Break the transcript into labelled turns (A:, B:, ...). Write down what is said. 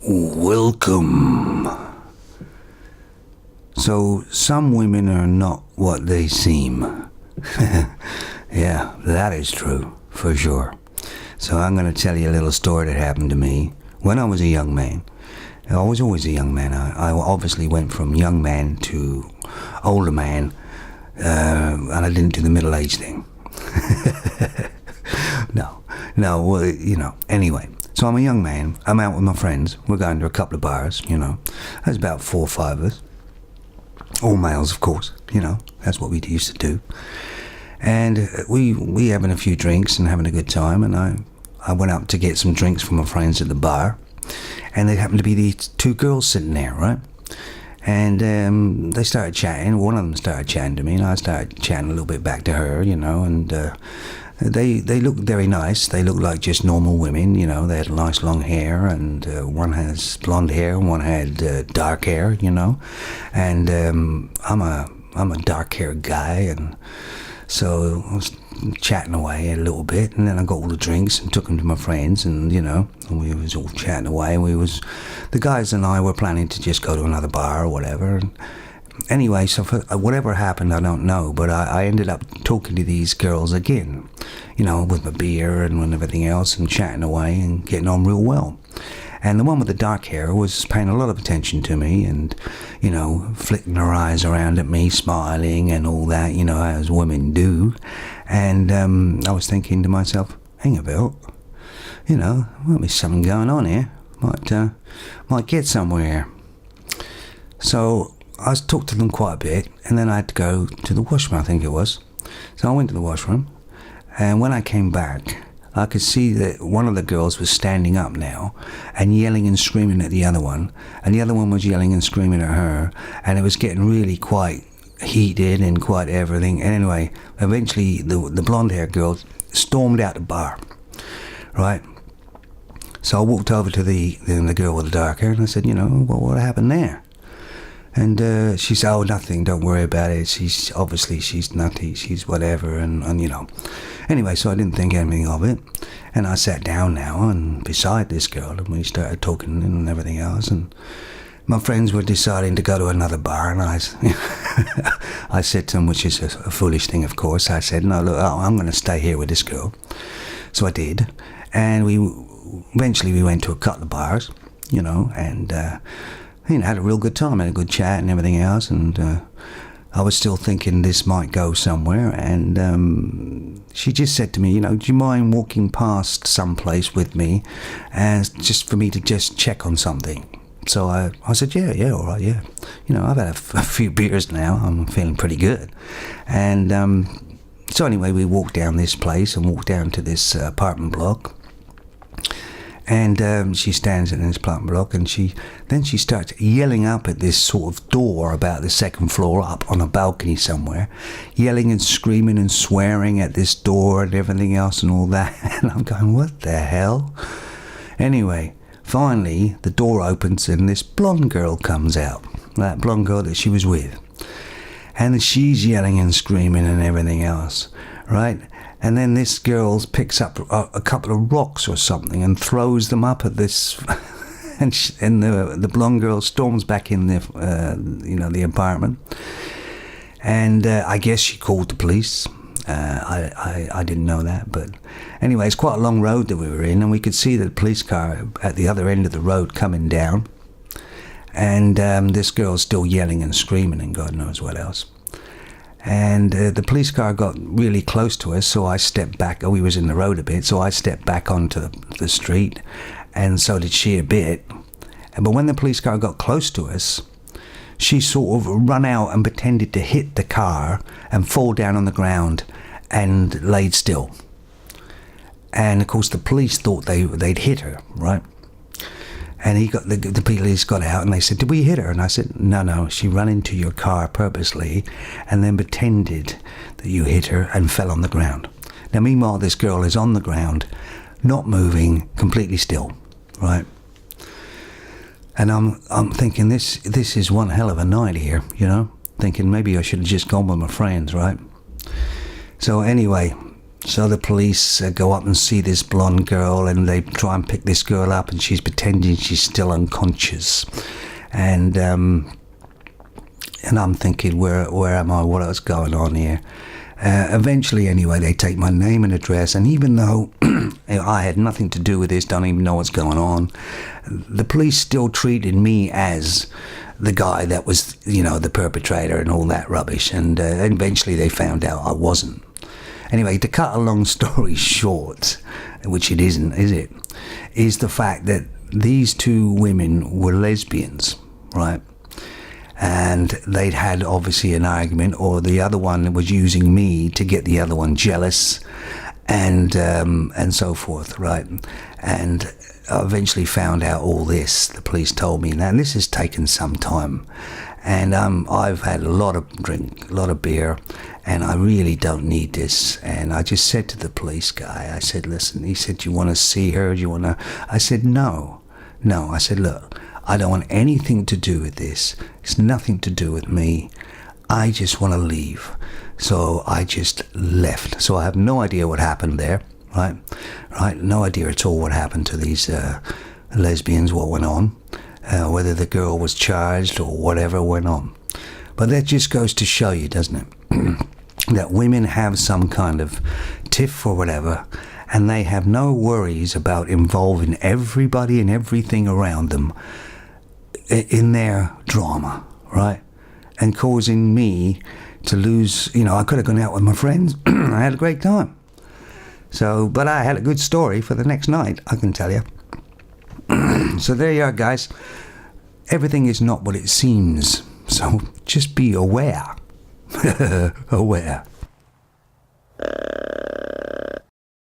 A: Welcome. So, some women are not what they seem. Yeah, that is true, for sure. So I'm going to tell you a little story that happened to me when I was a young man. I was always a young man. I obviously went from young man to older man, and I didn't do the middle age thing. No, well, anyway. So I'm a young man. I'm out with my friends. We're going to a couple of bars, There's about 4 or 5 of us. All males, of course, That's what we used to do. And we having a few drinks and having a good time. And I went up to get some drinks from my friends at the bar. And there happened to be these 2 girls sitting there, right? And they started chatting. One of them started chatting to me, and I started chatting a little bit back to her, and they looked very nice. They looked like just normal women, They had nice long hair, and one has blonde hair, and one had dark hair, And I'm a dark-haired guy, and so I was chatting away a little bit, and then I got all the drinks and took them to my friends, and and we was all chatting away. And the guys and I were planning to just go to another bar or whatever. And anyway, so whatever happened, I don't know, but I ended up talking to these girls again, with my beer and everything else, and chatting away and getting on real well. And the one with the dark hair was paying a lot of attention to me and, flicking her eyes around at me, smiling and all that, as women do. And I was thinking to myself, hang about, might be something going on here. Might get somewhere. So I talked to them quite a bit, and then I had to go to the washroom, I think it was. So I went to the washroom, and when I came back, I could see that one of the girls was standing up now and yelling and screaming at the other one, and the other one was yelling and screaming at her, and it was getting really quite heated and quite everything. And anyway, eventually the blonde-haired girl stormed out the bar, right? So I walked over to the girl with the dark hair, and I said, what happened there? And she said, oh, nothing, don't worry about it. She's nutty, she's whatever, and Anyway, so I didn't think anything of it. And I sat down now and beside this girl, and we started talking and everything else. And my friends were deciding to go to another bar, and I said to them, which is a foolish thing, of course, I said, no, look, I'm going to stay here with this girl. So I did. And eventually we went to a couple of bars, and had a real good time, had a good chat and everything else, and I was still thinking this might go somewhere, and she just said to me, do you mind walking past someplace with me, and just for me to just check on something? So I said, yeah, all right, yeah. I've had a few beers now, I'm feeling pretty good. And so anyway, we walked down this place and walked down to this apartment block. And she stands in this apartment block, and she starts yelling up at this sort of door about the second floor up on a balcony somewhere, yelling and screaming and swearing at this door and everything else and all that. And I'm going, what the hell? Anyway, finally the door opens and this blonde girl comes out, that blonde girl that she was with, and she's yelling and screaming and everything else, right? And then this girl picks up a couple of rocks or something and throws them up at this, and the blonde girl storms back in the apartment. And I guess she called the police. I didn't know that, but anyway, it's quite a long road that we were in, and we could see the police car at the other end of the road coming down. And this girl's still yelling and screaming and God knows what else. And the police car got really close to us, so I stepped back. We was in the road a bit, so I stepped back onto the street, and so did she a bit. But when the police car got close to us, she sort of run out and pretended to hit the car and fall down on the ground and laid still. And of course the police thought they'd hit her, right? And the police got out and they said, did we hit her? And I said, no, she ran into your car purposely and then pretended that you hit her and fell on the ground. Now, meanwhile, this girl is on the ground, not moving, completely still, right? And I'm thinking, this is one hell of a night here, thinking maybe I should have just gone with my friends, right? So anyway, So the police go up and see this blonde girl, and they try and pick this girl up, and she's pretending she's still unconscious. And I'm thinking, where am I? What's going on here? Eventually, anyway, they take my name and address, and even though I had nothing to do with this, don't even know what's going on, the police still treated me as the guy that was, the perpetrator and all that rubbish. And eventually they found out I wasn't. Anyway, to cut a long story short, which it isn't, is it, is the fact that these two women were lesbians, right? And they'd had obviously an argument, or the other one was using me to get the other one jealous, and so forth, right? And I eventually found out all this. The police told me. Now this has taken some time, and I've had a lot of drink, a lot of beer, and I really don't need this. And I just said to the police guy, I said, listen, he said, do you want to see her? Do you want to? I said, no. I said, look, I don't want anything to do with this. It's nothing to do with me. I just want to leave. So I just left. So I have no idea what happened there, right? No idea at all what happened to these lesbians, what went on, whether the girl was charged or whatever went on. But that just goes to show you, doesn't it, that women have some kind of tiff or whatever, and they have no worries about involving everybody and everything around them in their drama, right? And causing me to lose, I could have gone out with my friends. I had a great time. So, but I had a good story for the next night, I can tell you. So there you are, guys. Everything is not what it seems. So just be aware. Aware.